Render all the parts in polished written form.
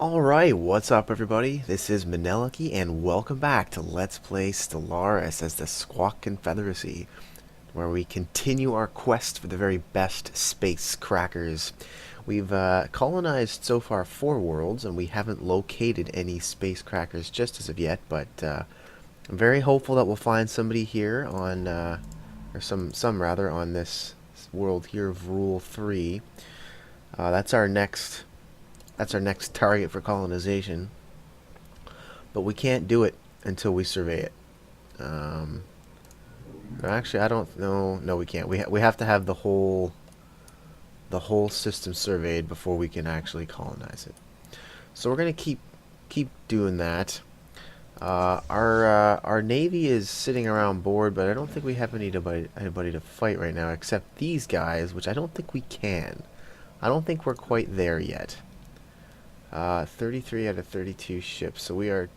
Alright, what's up everybody? This is Maneliki and welcome back to Let's Play Stellaris as the Squawk Confeatheracy, where we continue our quest for the very best space crackers. We've colonized so far 4 worlds and we haven't located any space crackers just as of yet, but I'm very hopeful that we'll find somebody here on, or some rather, on this world here of Rule 3. That's our next target for colonization, but we can't do it until we survey it. Actually, I don't know. No, we can't. We have to have the whole system surveyed before we can actually colonize it. So we're gonna keep doing that. Our navy is sitting around bored, but I don't think we have anybody to fight right now except these guys, which I don't think we can. I don't think we're quite there yet. 33 out of 32 ships, so we are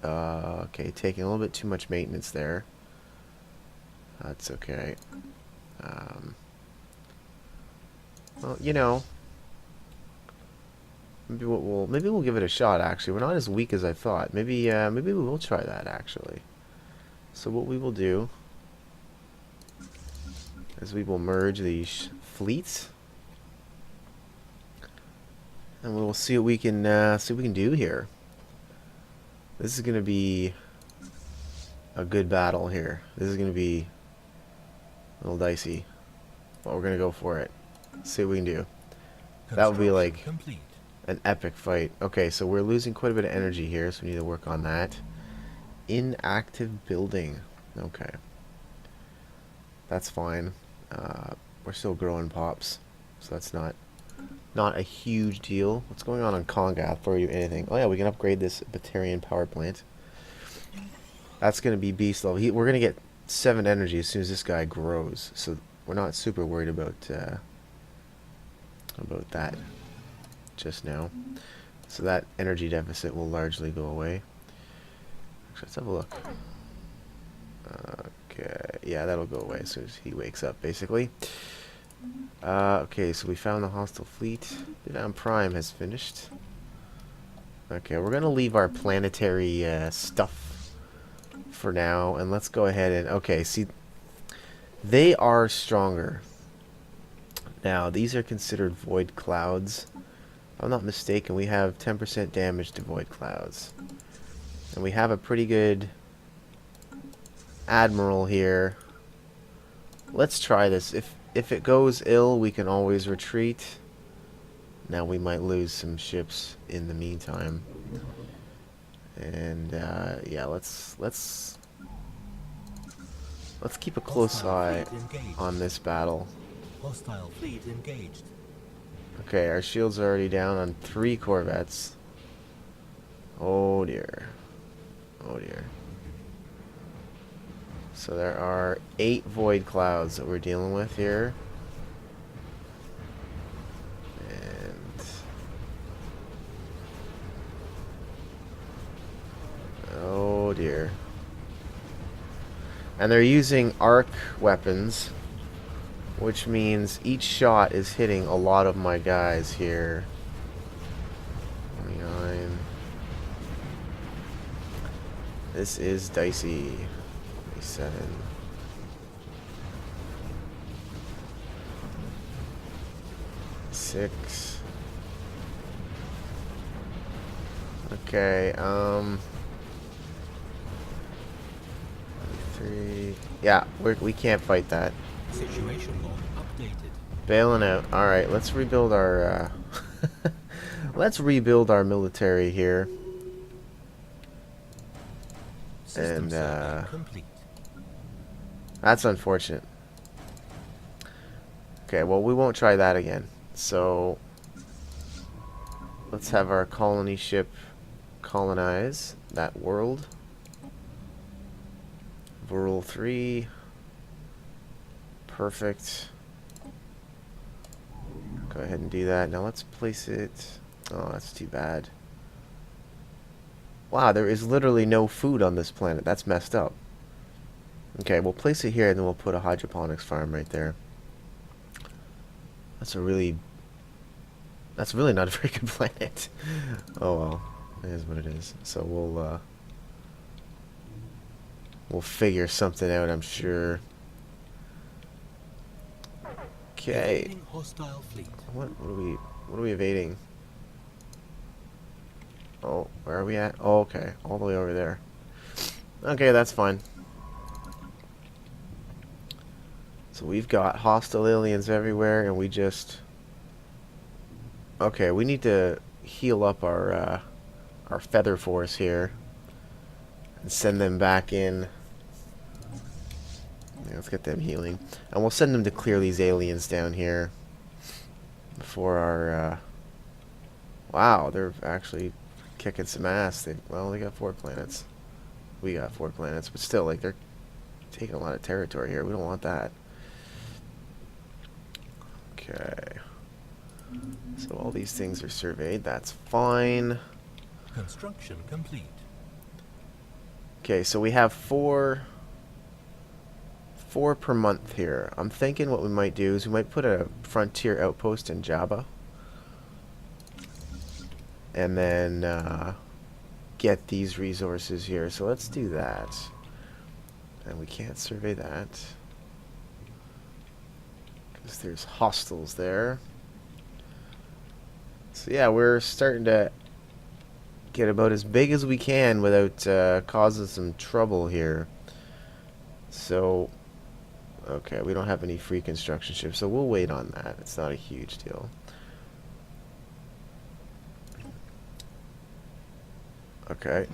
okay, taking a little bit too much maintenance there. That's okay. Well, you know, maybe we'll give it a shot. Actually, we're not as weak as I thought. Maybe we will try that actually. So what we will do is we will merge these fleets, and we'll see what we can do here. This is gonna be a good battle here. This is gonna be a little dicey, but we're gonna go for it. See what we can do. That would be like an epic fight. Okay, so we're losing quite a bit of energy here, so we need to work on that. Inactive building. Okay, that's fine. We're still growing pops, so that's not a huge deal. What's going on Kongath before we do anything? Oh yeah, we can upgrade this Batarian power plant. That's going to be beast level. We're going to get 7 energy as soon as this guy grows, so we're not super worried about that just now. So that energy deficit will largely go away. Actually, let's have a look. Okay, yeah, that'll go away as soon as he wakes up, basically. Okay, so we found the hostile fleet. Divan Prime has finished. Okay, we're gonna leave our planetary stuff for now, and let's go ahead and okay. See, they are stronger now. These are considered void clouds. If I'm not mistaken, we have 10% damage to void clouds, and we have a pretty good admiral here. Let's try this. If it goes ill, we can always retreat. Now we might lose some ships in the meantime. And yeah, let's keep a close eye on this battle. Hostile fleet engaged. Okay, our shields are already down on 3 corvettes. Oh dear. Oh dear. So there are 8 void clouds that we're dealing with here. And oh dear. And they're using arc weapons, which means each shot is hitting a lot of my guys here. 29. This is dicey. 7. Six. Okay, 3. Yeah, we can't fight that. Situation log updated. Bailing out. Alright, let's rebuild our let's rebuild our military here. System And complete. that's unfortunate. Okay, well, we won't try that again. So let's have our colony ship colonize that world. Rule 3. Perfect. Go ahead and do that. Now let's place it. Oh, that's too bad. Wow, there is literally no food on this planet. That's messed up. Okay, we'll place it here and then we'll put a hydroponics farm right there. That's That's really not a very good planet. Oh well, it is what it is. So we'll figure something out, I'm sure. Okay. Evading hostile fleet. What are we evading? Oh, where are we at? Oh, okay, all the way over there. Okay, that's fine. So we've got hostile aliens everywhere, and we just... Okay, we need to heal up our feather force here and send them back in. Yeah, let's get them healing, and we'll send them to clear these aliens down here before our. Wow, they're actually kicking some ass. They got 4 planets. We got 4 planets, but still, like, they're taking a lot of territory here. We don't want that. Okay. So all these things are surveyed. That's fine. Construction complete. Okay, so we have 4 per month here. I'm thinking what we might do is we might put a frontier outpost in Java. And then get these resources here. So let's do that. And we can't survey that because there's hostiles there. So yeah, we're starting to get about as big as we can without causing some trouble here. So, okay, we don't have any free construction ships, so we'll wait on that. It's not a huge deal. Okay,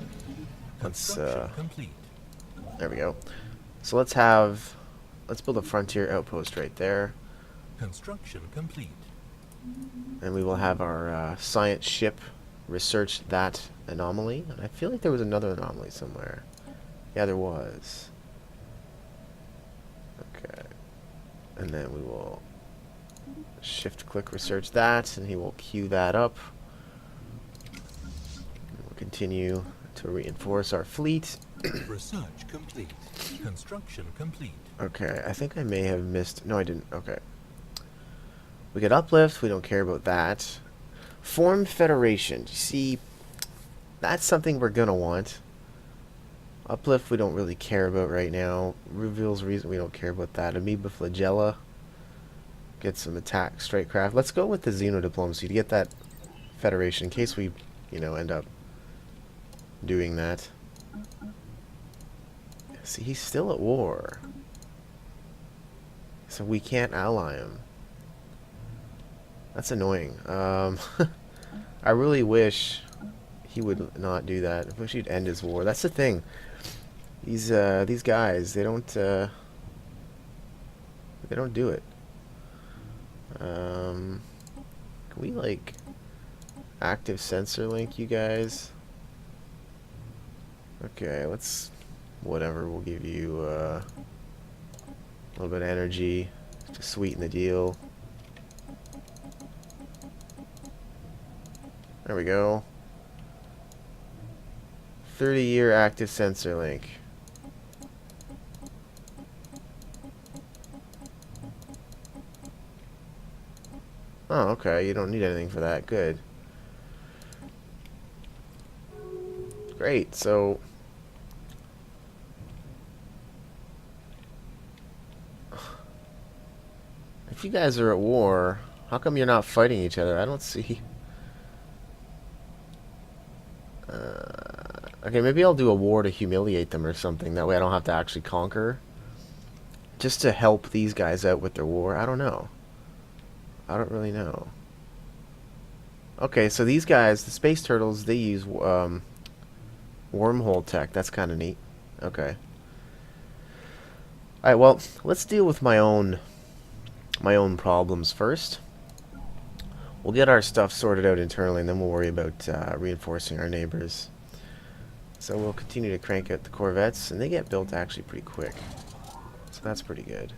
let's complete. there we go. So let's build a frontier outpost right there, Construction complete. and we will have our science ship research that anomaly. And I feel like there was another anomaly somewhere. Yeah, there was. Okay, and then we will shift-click research that, and he will queue that up. Continue to reinforce our fleet. Research complete. Construction complete. Okay, I think I may have missed... No, I didn't. Okay. We get uplift. We don't care about that. Form Federation. You see, that's something we're going to want. Uplift we don't really care about right now. Reveals reason we don't care about that. Amoeba Flagella. Get some attack strike craft. Let's go with the Xeno Diplomacy to get that Federation in case we, end up doing that. See, he's still at war. So we can't ally him. That's annoying. I really wish he would not do that. I wish he'd end his war. That's the thing. These guys, they don't do it. Can we, like, active sensor link you guys? Okay, let's... Whatever, we'll give you a little bit of energy to sweeten the deal. There we go. 30-year active sensor link. Oh, okay, you don't need anything for that. Good. Great, so... If you guys are at war, how come you're not fighting each other? I don't see... Okay, maybe I'll do a war to humiliate them or something. That way I don't have to actually conquer. Just to help these guys out with their war. I don't know. I don't really know. Okay, so these guys, the space turtles, they use wormhole tech. That's kind of neat. Okay. Alright, well, let's deal with my own problems first. We'll get our stuff sorted out internally, and then we'll worry about reinforcing our neighbors. So we'll continue to crank out the corvettes, and they get built actually pretty quick. So that's pretty good.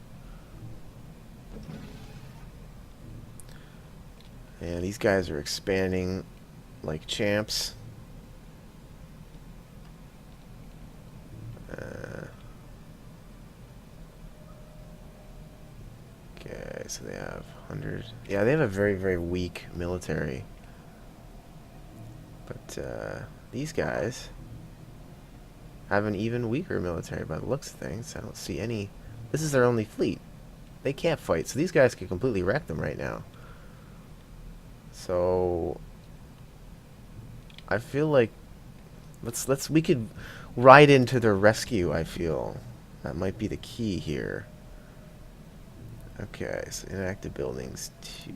And these guys are expanding like champs. Okay, so they have 100. Yeah, they have a very, very weak military. But these guys have an even weaker military by the looks of things. I don't see any... This is their only fleet. They can't fight, so these guys could completely wreck them right now. So I feel like we could ride into their rescue, I feel. That might be the key here. Okay, so inactive buildings 2.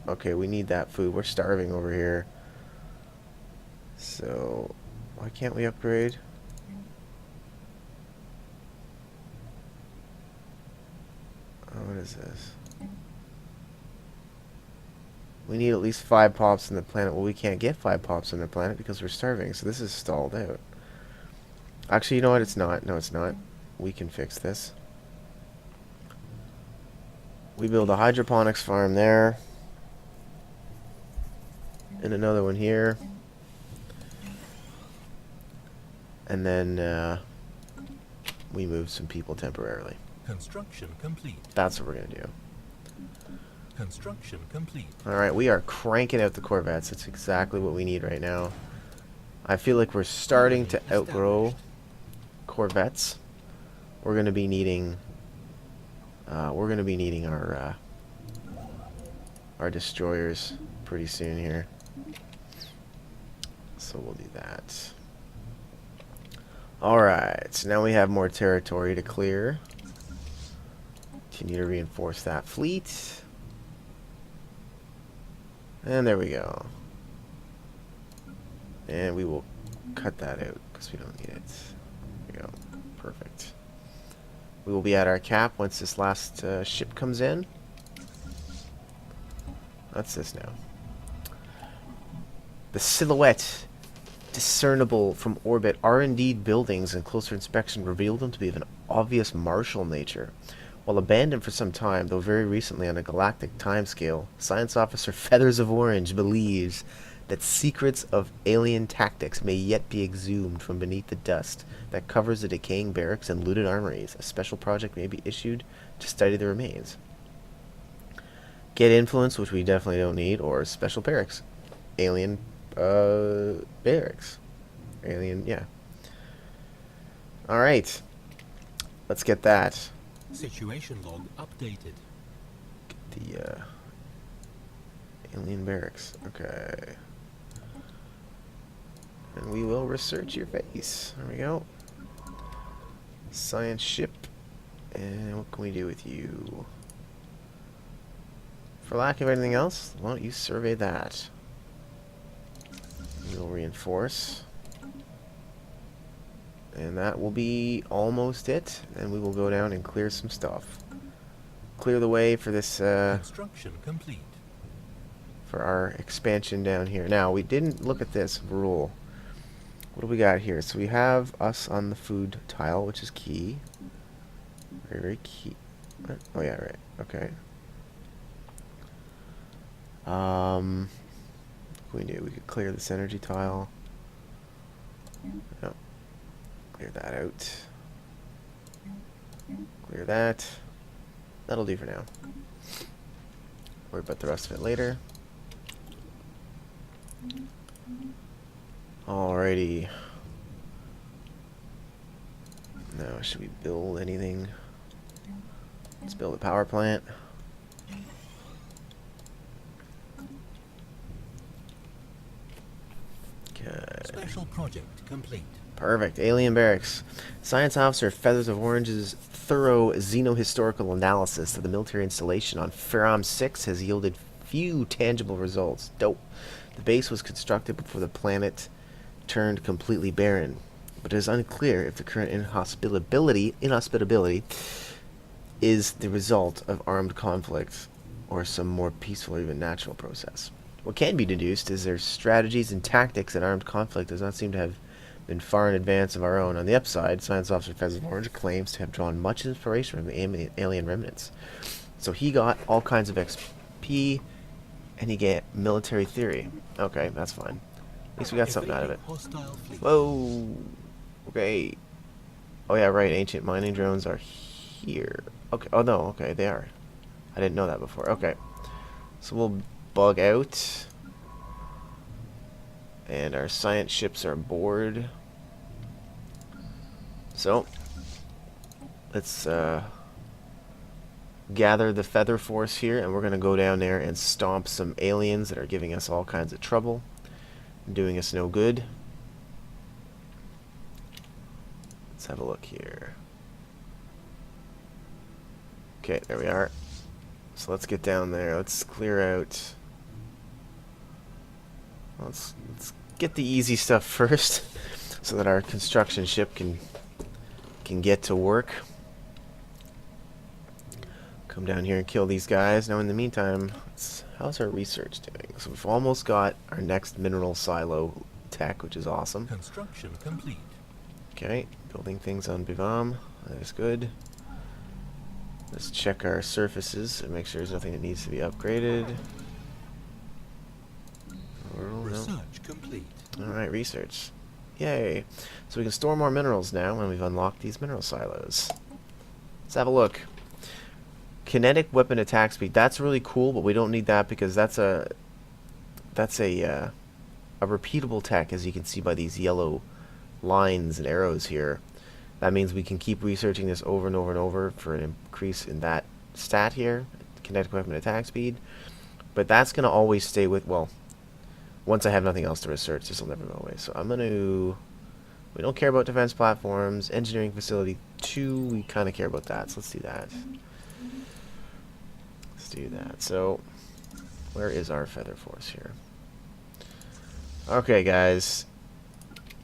Okay, we need that food. We're starving over here. So why can't we upgrade? Oh, what is this? We need at least 5 pops on the planet. Well, we can't get 5 pops on the planet because we're starving, so this is stalled out. Actually, you know what? It's not. No, it's not. We can fix this. We build a hydroponics farm there. And another one here. And then we move some people temporarily. Construction complete. That's what we're going to do. Construction complete. Alright, we are cranking out the Corvettes. That's exactly what we need right now. I feel like we're starting to outgrow Corvettes. We're going to be needing our destroyers pretty soon here. So we'll do that. Alright, so now we have more territory to clear. Continue to reinforce that fleet. And there we go. And we will cut that out because we don't need it. There we go. Perfect. We will be at our cap once this last ship comes in. That's this now. The silhouette discernible from orbit are indeed buildings, and closer inspection revealed them to be of an obvious martial nature. While abandoned for some time, though very recently on a galactic timescale, Science Officer Feathers of Orange believes that secrets of alien tactics may yet be exhumed from beneath the dust that covers the decaying barracks and looted armories. A special project may be issued to study the remains. Get influence, which we definitely don't need, or special barracks. Alien barracks. Alien, yeah. Alright. Let's get that. Situation log updated. Get the alien barracks. Okay. And we will research your face. There we go. Science ship. And what can we do with you? For lack of anything else, why don't you survey that? We'll reinforce. And that will be almost it. And we will go down and clear some stuff. Clear the way for this Construction complete. for our expansion down here. Now, we didn't look at this rule. What do we got here? So we have us on the food tile, which is key. Very, very key. Oh yeah, right. Okay. What can we do? We could clear this energy tile. No. Clear that out. Clear that. That'll do for now. Worry about the rest of it later. Alrighty. Now, should we build anything? Let's build a power plant. Okay. Special project complete. Perfect. Alien barracks. Science Officer Feathers of Orange's thorough xenohistorical analysis of the military installation on Ferrom 6 has yielded few tangible results. Dope. The base was constructed before the planet turned completely barren, but it is unclear if the current inhospitability is the result of armed conflict or some more peaceful or even natural process. What can be deduced is their strategies and tactics in armed conflict does not seem to have been far in advance of our own. On the upside, Science Officer Feathers of Orange claims to have drawn much inspiration from the alien remnants. So he got all kinds of XP, and he get military theory. Okay, that's fine. At least we got something out of it. Whoa! Okay. Oh yeah, right, ancient mining drones are here. Okay, oh no, okay, they are. I didn't know that before. Okay. So we'll bug out. And our science ships are aboard. So, let's gather the feather force here, and we're going to go down there and stomp some aliens that are giving us all kinds of trouble, doing us no good. Let's have a look here. Okay, there we are. So let's get down there. Let's clear out. Let's get the easy stuff first, so that our construction ship can get to work. Come down here and kill these guys. Now in the meantime, how's our research doing? So we've almost got our next mineral silo tech, which is awesome. Construction complete. Okay, building things on Bivam. That is good. Let's check our surfaces and make sure there's nothing that needs to be upgraded. Research complete. Alright, research. Yay. So we can store more minerals now when we've unlocked these mineral silos. Let's have a look. Kinetic weapon attack speed. That's really cool, but we don't need that because that's a repeatable tech, as you can see by these yellow lines and arrows here. That means we can keep researching this over and over and over for an increase in that stat here, kinetic weapon attack speed. But that's going to always stay with, well, once I have nothing else to research, this will never go away. So I'm going to, we don't care about defense platforms. Engineering facility 2, we kind of care about that, so let's do that. Let's do that. So, where is our feather force here? Okay, guys.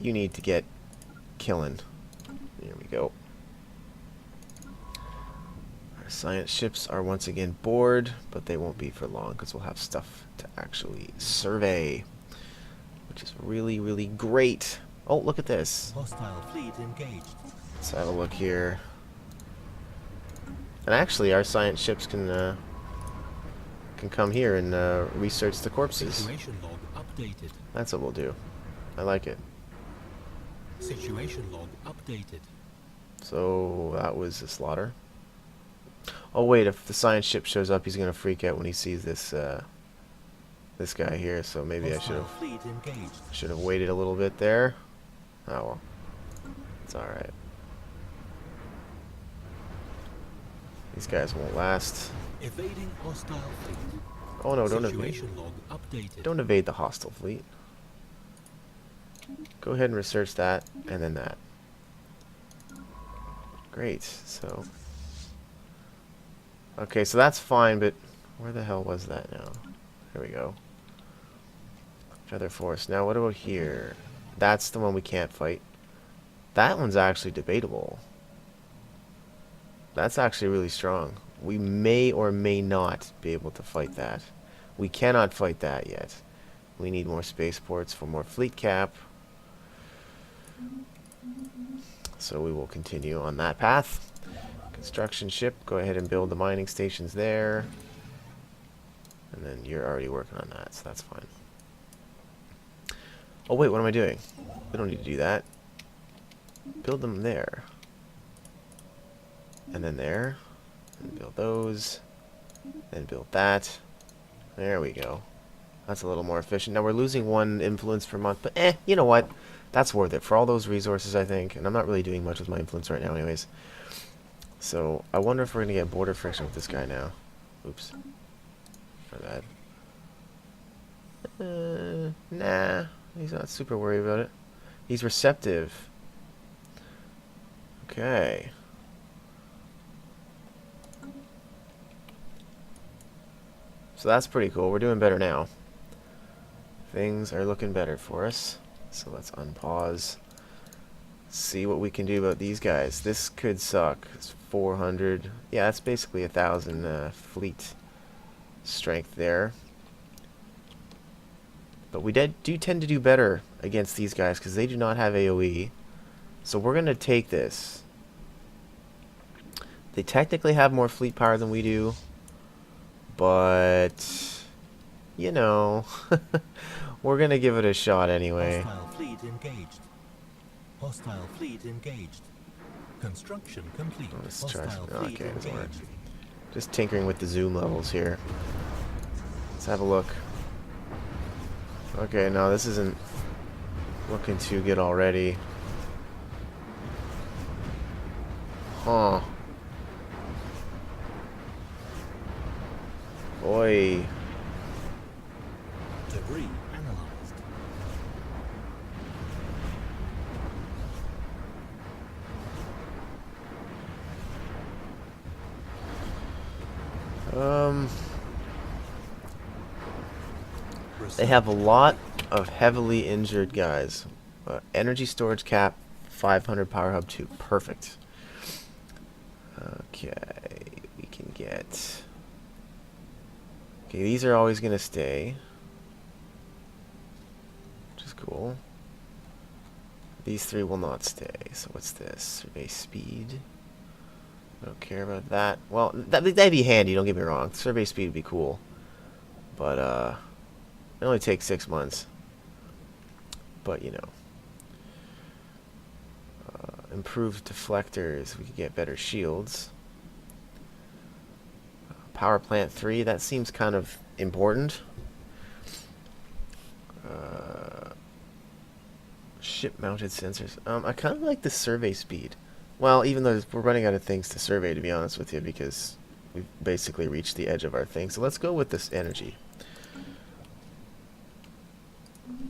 You need to get killing. Here we go. Our science ships are once again bored, but they won't be for long because we'll have stuff to actually survey, which is really, really great. Oh, look at this. Hostile fleet engaged. Let's have a look here. And actually, our science ships can come here and research the corpses. Situation log updated. That's what we'll do. I like it. Situation log updated. So that was a slaughter. Oh wait, if the science ship shows up, he's gonna freak out when he sees this this guy here. So maybe Hostile fleet engaged. I should have waited a little bit there. Oh well, it's all right. These guys won't last. Evading hostile fleet. Oh no, don't evade. Situation log updated. Don't evade the hostile fleet. Go ahead and research that, and then that. Great, so... Okay, so that's fine, but where the hell was that now? There we go. Feather Force. Now, what about here? That's the one we can't fight. That one's actually debatable. That's actually really strong. We may or may not be able to fight that. We cannot fight that yet. We need more spaceports for more fleet cap. So we will continue on that path. Construction ship, go ahead and build the mining stations there. And then you're already working on that, so that's fine. Oh wait, what am I doing? We don't need to do that. Build them there. And then there. And build those. Then build that. There we go. That's a little more efficient. Now we're losing 1 influence per month, but you know what? That's worth it for all those resources, I think. And I'm not really doing much with my influence right now anyways. So I wonder if we're going to get border friction with this guy now. Oops. My bad. Nah. He's not super worried about it. He's receptive. Okay. So that's pretty cool. We're doing better now. Things are looking better for us. So let's unpause. See what we can do about these guys. This could suck. It's 400. Yeah, that's basically 1,000 fleet strength there. But we do tend to do better against these guys because they do not have AoE. So we're going to take this. They technically have more fleet power than we do. But, you know, we're going to give it a shot anyway. Hostile fleet engaged. Hostile fleet engaged. Construction complete. Let's try Hostile some. fleet Okay, it doesn't work. engaged. Just tinkering with the zoom levels here. Let's have a look. Okay, no, this isn't looking too good already. Huh. Boy. Debris analyzed. They have a lot of heavily injured guys. Energy storage cap, 500 power hub 2. Perfect. Okay, we can get... Okay, these are always going to stay. Which is cool. These 3 will not stay. So what's this? Survey speed. Don't care about that. Well, that'd be handy, don't get me wrong. Survey speed would be cool. But, it only takes 6 months. But, you know. Improved deflectors. We could get better shields. Power plant 3. That seems kind of important. Ship-mounted sensors. I kind of like the survey speed. Well, even though we're running out of things to survey, to be honest with you, because we've basically reached the edge of our thing. So let's go with this energy.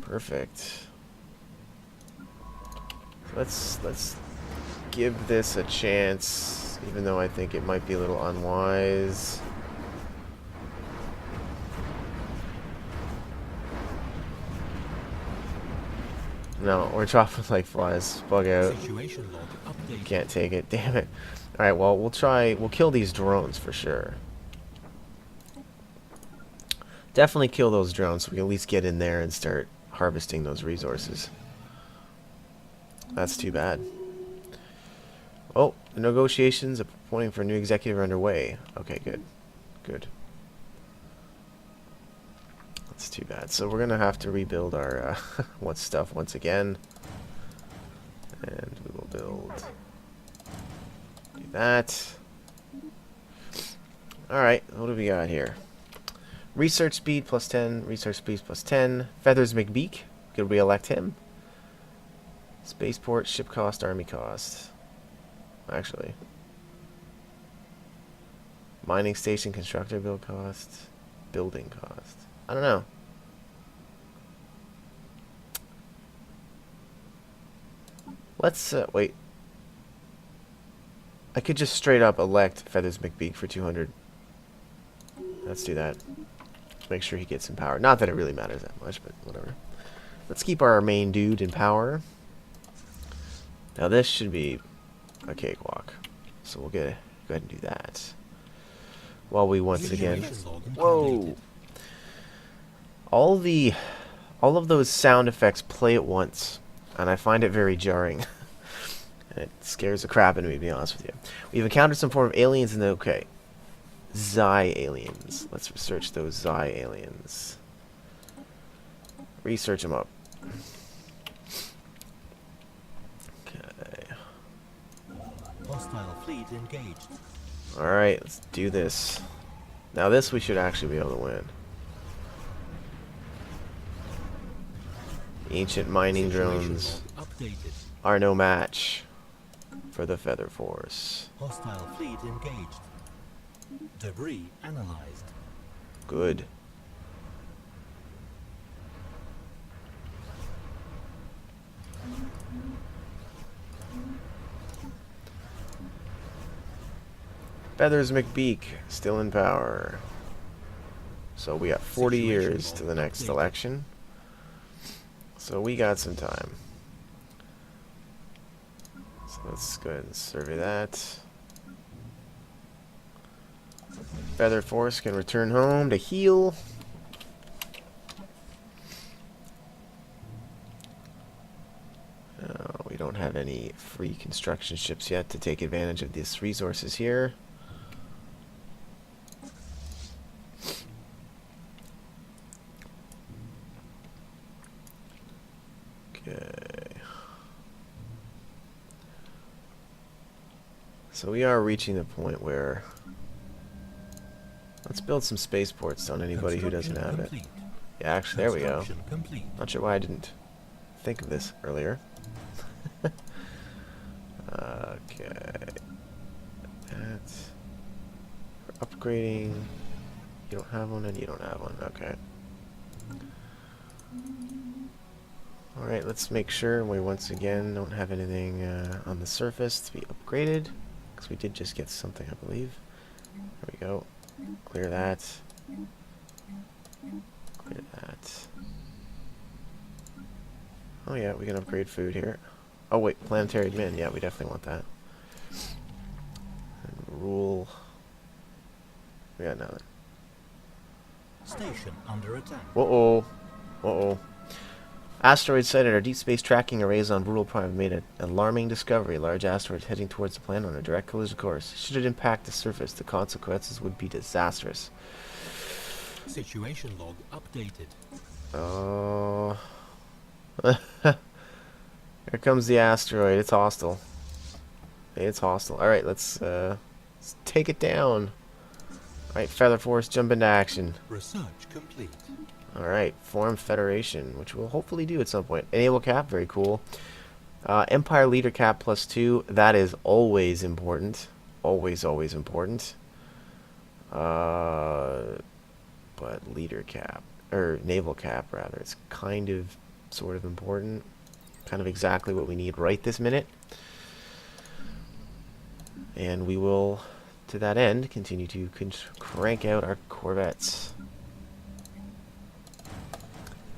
Perfect. Let's give this a chance, even though I think it might be a little unwise. No, we're dropping like flies. Bug out. Situation log updated. Can't take it. Damn it. Alright, well, we'll kill these drones for sure. Definitely kill those drones so we can at least get in there and start harvesting those resources. That's too bad. Oh, the negotiations appointing for a new executive are underway. Okay, good. Good. That's too bad. So we're gonna have to rebuild our stuff once again. And we will build. Do that. Alright, what do we got here? Research speed plus 10, research speed plus 10. Feathers McBeak, could re-elect him. Spaceport, ship cost, army cost. Actually. Mining station, constructor build cost, building cost. I don't know. Let's, wait. I could just straight up elect Feathers McBeak for 200. Let's do that. Make sure he gets some power. Not that it really matters that much, but whatever. Let's keep our main dude in power. Now this should be a cakewalk. So we'll go ahead and do that. While we once again... Whoa! All of those sound effects play at once. And I find it very jarring. And it scares the crap out of me, to be honest with you. We've encountered some form of aliens in the... Okay. Xi aliens. Let's research those Xi aliens. Research them up. Okay. Hostile fleet engaged. Alright, let's do this. Now this we should actually be able to win. Ancient mining drones are no match for the Feather Force. Hostile fleet engaged. Debris analyzed. Good. Feathers McBeak still in power. So we got 40 years to the next election. So we got some time. So let's go ahead and survey that. Feather Force can return home to heal. We don't have any free construction ships yet to take advantage of these resources here. Okay. So we are reaching the point where Let's build some spaceports on anybody who doesn't have it. Complete. Yeah, actually, there we go. Construction complete. Not sure why I didn't think of this earlier. Okay. That's for upgrading. You don't have one and you don't have one. Okay. Alright, let's make sure we once again don't have anything on the surface to be upgraded. Because we did just get something, I believe. There we go. Clear that. Clear that. Oh yeah, we can upgrade food here. Oh wait, planetary admin. Yeah, we definitely want that. And rule. We got nothing. Station under attack. Uh-oh. Uh-oh. Asteroid sighted. Our deep space tracking arrays on Brutal Prime have made an alarming discovery. A large asteroid heading towards the planet on a direct collision course. Should it impact the surface, the consequences would be disastrous. Situation log updated. Oh. Here comes the asteroid. It's hostile. It's hostile. Alright, let's take it down. Alright, Feather Force, jump into action. Research complete. Alright, form Federation, which we'll hopefully do at some point. Enable cap, very cool. Empire Leader cap +2, that is always important. Always, always important. But Leader cap, or Naval cap rather, it's kind of, sort of important. Kind of exactly what we need right this minute. And we will, to that end, continue to crank out our corvettes.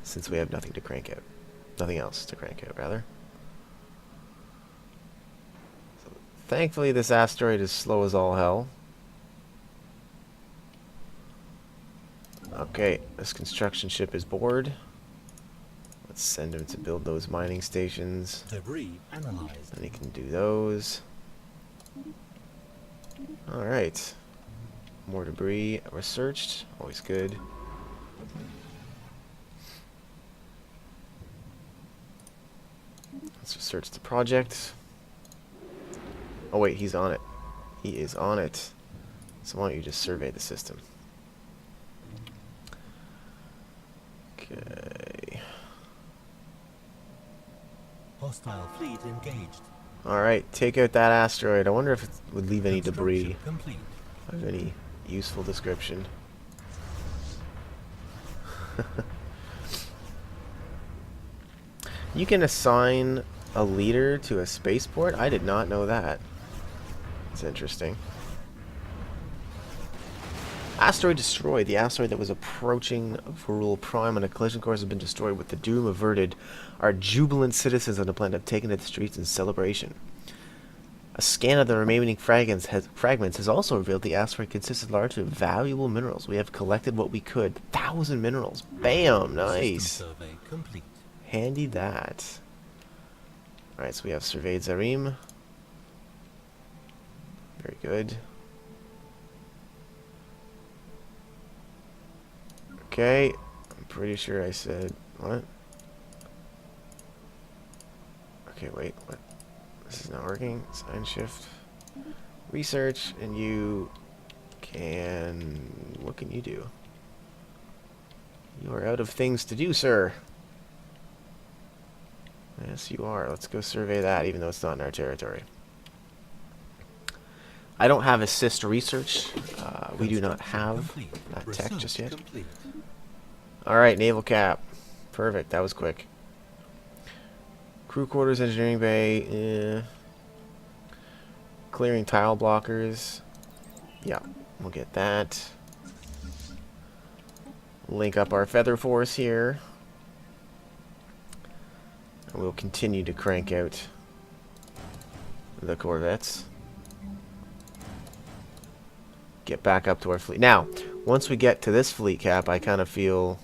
Since we have nothing to crank out. Nothing else to crank out, rather. So, thankfully, this asteroid is slow as all hell. Okay, this construction ship is bored. Let's send him to build those mining stations. Debris analyzed. And he can do those. Alright. More debris researched. Always good. Let's research the project. Oh wait, he's on it. He is on it. So why don't you just survey the system? Okay. Hostile fleet engaged. Alright, take out that asteroid. I wonder if it would leave any Construction debris complete. of any useful description. You can assign a leader to a spaceport? I did not know that. It's interesting. Asteroid destroyed. The asteroid that was approaching Virul Prime on a collision course has been destroyed with the doom averted. Our jubilant citizens on the planet have taken to the streets in celebration. A scan of the remaining fragments has also revealed the asteroid consisted largely of valuable minerals. We have collected what we could. 1,000 minerals. Bam! Nice. System survey complete. Handy that. Alright, so we have surveyed Zarim. Very good. Okay, I'm pretty sure I said, what? Okay, wait, what? This is not working. Sign shift. Research, and you can, what can you do? You are out of things to do, sir. Yes, you are. Let's go survey that, even though it's not in our territory. I don't have assist research. We do not have that tech just yet. Alright, naval cap. Perfect, that was quick. Crew quarters, engineering bay. Clearing tile blockers. Yeah, we'll get that. Link up our feather force here. And we'll continue to crank out the corvettes. Get back up to our fleet. Now, once we get to this fleet cap, I kind of feel...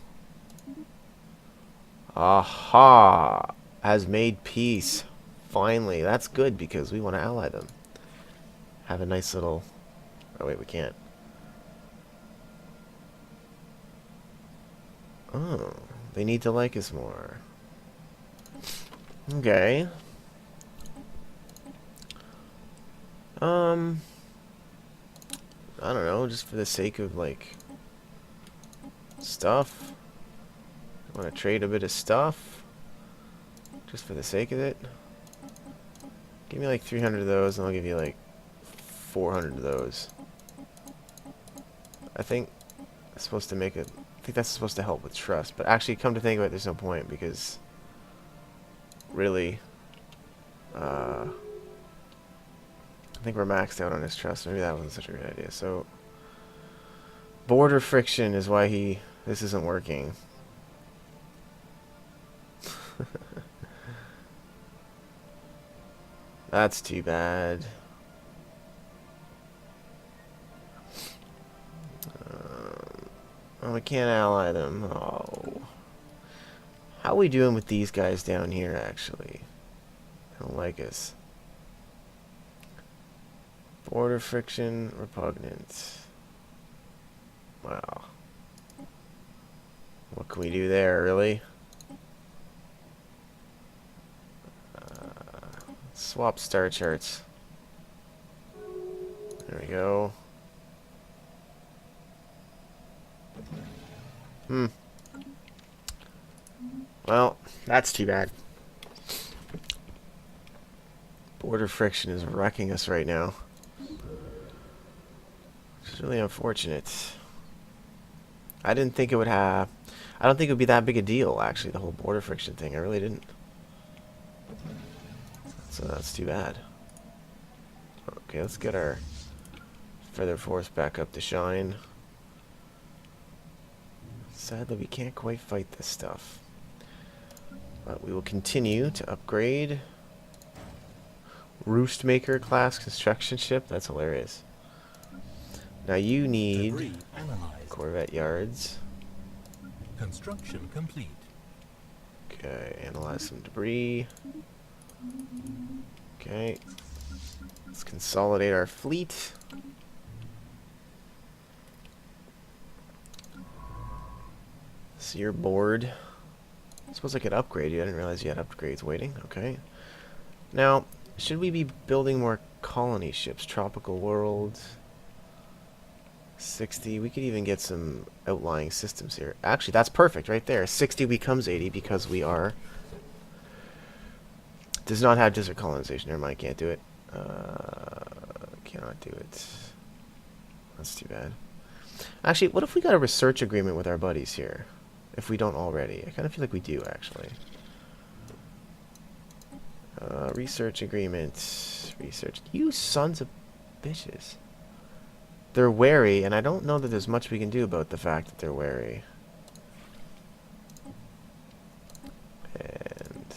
Aha! Has made peace. Finally. That's good because we want to ally them. Have a nice little... Oh, wait, we can't. Oh, they need to like us more. Okay. I don't know, just for the sake of, like, stuff. I want to trade a bit of stuff. Just for the sake of it. Give me, like, 300 of those, and I'll give you, like, 400 of those. I think that's supposed to make it... I think that's supposed to help with trust. But actually, come to think of it, there's no point, because... Really... I think we're maxed out on his trust. Maybe that wasn't such a great idea. So... Border friction is why he... This isn't working. That's too bad. Oh, we can't ally them. Oh. How are we doing with these guys down here, actually? I don't like us. Border friction, repugnant. Wow. What can we do there, really? Swap star charts. There we go. Well, that's too bad. Border friction is wrecking us right now. Which is really unfortunate. I didn't think it would have... I don't think it would be that big a deal, actually, the whole border friction thing. I really didn't. So that's too bad. Okay, let's get our feather force back up to shine. Sadly, we can't quite fight this stuff. But we will continue to upgrade. Roostmaker class construction ship. That's hilarious. Now you need Corvette yards. Construction complete. Okay, analyze some debris. Okay. Let's consolidate our fleet. So you're bored. I suppose I could upgrade you. I didn't realize you had upgrades waiting. Okay. Now, should we be building more colony ships? Tropical world. 60. We could even get some outlying systems here. Actually, that's perfect right there. 60 becomes 80 because we are... Does not have desert colonization. Never mind, can't do it. Cannot do it. That's too bad. Actually, what if we got a research agreement with our buddies here? If we don't already. I kind of feel like we do, actually. Research agreement. Research. You sons of bitches. They're wary, and I don't know that there's much we can do about the fact that they're wary. And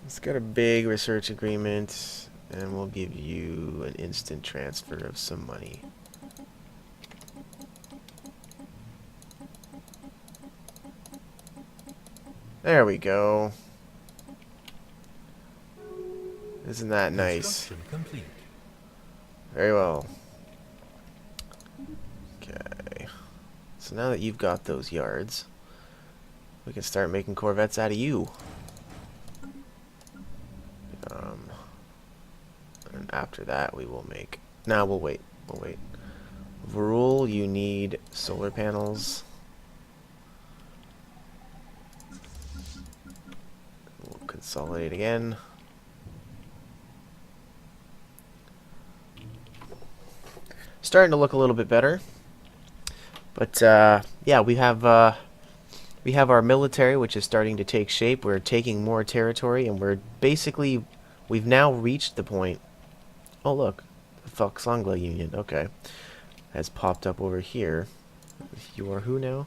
let's get a big research agreement, and we'll give you an instant transfer of some money. There we go. Isn't that nice? Complete. Very well. Okay. So now that you've got those yards, we can start making corvettes out of you. And after that, we will make... Nah, we'll wait. We'll wait. Varul, you need solar panels. We'll consolidate again. Starting to look a little bit better, but yeah, we have our military, which is starting to take shape. We're taking more territory, and we've now reached the point. Oh look, the Foxangla Union. Okay, has popped up over here. You are who now?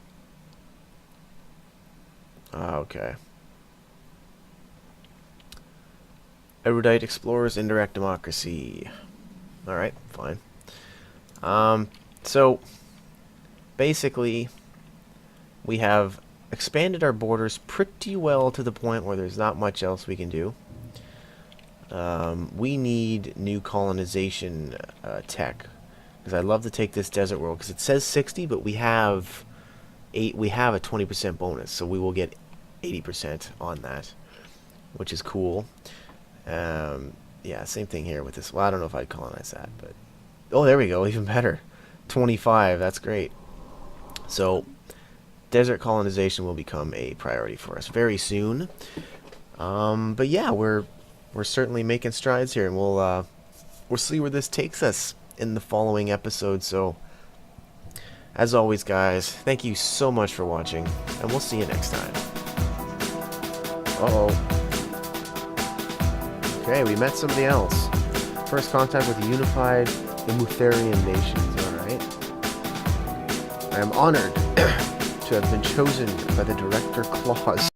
Ah, okay. Erudite explorers, indirect democracy. All right, fine. So basically we have expanded our borders pretty well to the point where there's not much else we can do. We need new colonization tech, because I'd love to take this desert world, because it says 60, but we have a 20% bonus, so we will get 80% on that, which is cool. Yeah, same thing here with this. Well, I don't know if I'd colonize that, but Oh, there we go. Even better. 25. That's great. So, desert colonization will become a priority for us very soon. But yeah, we're certainly making strides here, and we'll see where this takes us in the following episode. So, as always, guys, thank you so much for watching, and we'll see you next time. Uh-oh. Okay, we met somebody else. First contact with the unified Emutherian nations. Alright. I am honored to have been chosen by the Director Clause.